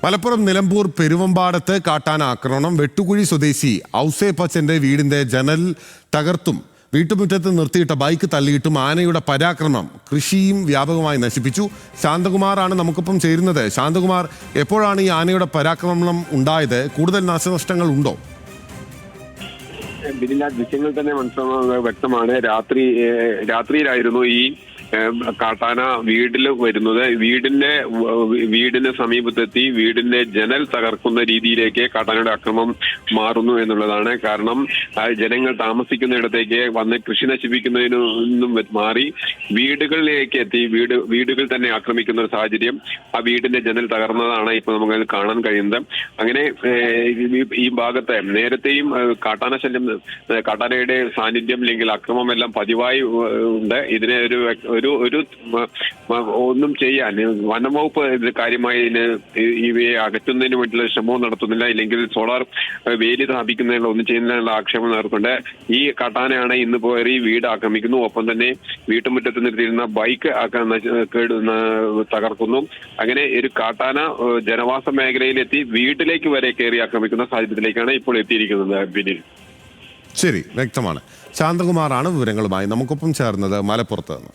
മലപ്പുറം നിലമ്പൂർ പെരുവമ്പാടത്ത് കാട്ടാന ആക്രമണം. വെട്ടുകുഴി സ്വദേശി ഔസേപ്പച്ചന്റെ വീടിന്റെ ജനൽ തകർത്തും വീട്ടുമുറ്റത്ത് നിർത്തിയിട്ട ബൈക്ക് തള്ളിയിട്ടും ആനയുടെ പരാക്രമം കൃഷിയും വ്യാപകമായി നശിപ്പിച്ചു. ശാന്തകുമാറാണ് നമുക്കൊപ്പം ചേരുന്നത്. ശാന്തകുമാർ, എപ്പോഴാണ് ഈ ആനയുടെ പരാക്രമണം ഉണ്ടായത്? കൂടുതൽ നാശനഷ്ടങ്ങൾ ഉണ്ടോ? ഇതിന്റെ ദൃശ്യങ്ങൾ തന്നെ വ്യക്തമാണ്. രാത്രിയിലായിരുന്നു ഈ കാട്ടാന വീട്ടിൽ വരുന്നത്. വീടിന് സമീപത്തെത്തി വീടിന്റെ ജനൽ തകർക്കുന്ന രീതിയിലേക്ക് കാട്ടാനയുടെ ആക്രമണം മാറുന്നു എന്നുള്ളതാണ്. കാരണം ജനങ്ങൾ താമസിക്കുന്നിടത്തേക്ക് വന്ന് കൃഷി നശിപ്പിക്കുന്നതിനും മാറി വീടുകളിലേക്ക് എത്തി വീടുകൾ തന്നെ ആക്രമിക്കുന്ന ഒരു സാഹചര്യം, ആ വീടിന്റെ ജനൽ തകർന്നതാണ് ഇപ്പൊ നമുക്ക് കാണാൻ കഴിയുന്നത്. അങ്ങനെ ഈ ഭാഗത്തെ നേരത്തെയും കാട്ടാനയുടെ സാന്നിധ്യം അല്ലെങ്കിൽ അക്രമം എല്ലാം പതിവായി ഉണ്ട്. ഇതിനെ ഒരു ഒന്നും ചെയ്യാൻ വനംവകുപ്പ് ഇത് കാര്യമായി ഇവയെ അകറ്റുന്നതിന് വേണ്ടിയുള്ള ശ്രമവും നടത്തുന്നില്ല. ഇല്ലെങ്കിൽ സോളാർ വേലി സ്ഥാപിക്കുന്നതിനുള്ള ഒന്നും ചെയ്യുന്നതിനുള്ള ആക്ഷേപം നേർക്കൊണ്ട് ഈ കാട്ടാനയാണ് ഇന്ന് പോയി വീട് ആക്രമിക്കുന്നു. ഒപ്പം തന്നെ വീട്ടുമുറ്റത്ത് നിർത്തിയിരുന്ന ബൈക്ക് തകർക്കുന്നു. അങ്ങനെ ഒരു കാട്ടാന ജനവാസ മേഖലയിലെത്തി വീട്ടിലേക്ക് വരെ കയറി ആക്രമിക്കുന്ന സാഹചര്യത്തിലേക്കാണ് ഇപ്പോൾ എത്തിയിരിക്കുന്നത്. പിന്നിൽ ശരി, വ്യക്തമാണ്. ശാന്തകുമാറാണ് വിവരങ്ങളുമായി നമുക്കൊപ്പം ചേർന്നത് മലപ്പുറത്ത് നിന്ന്.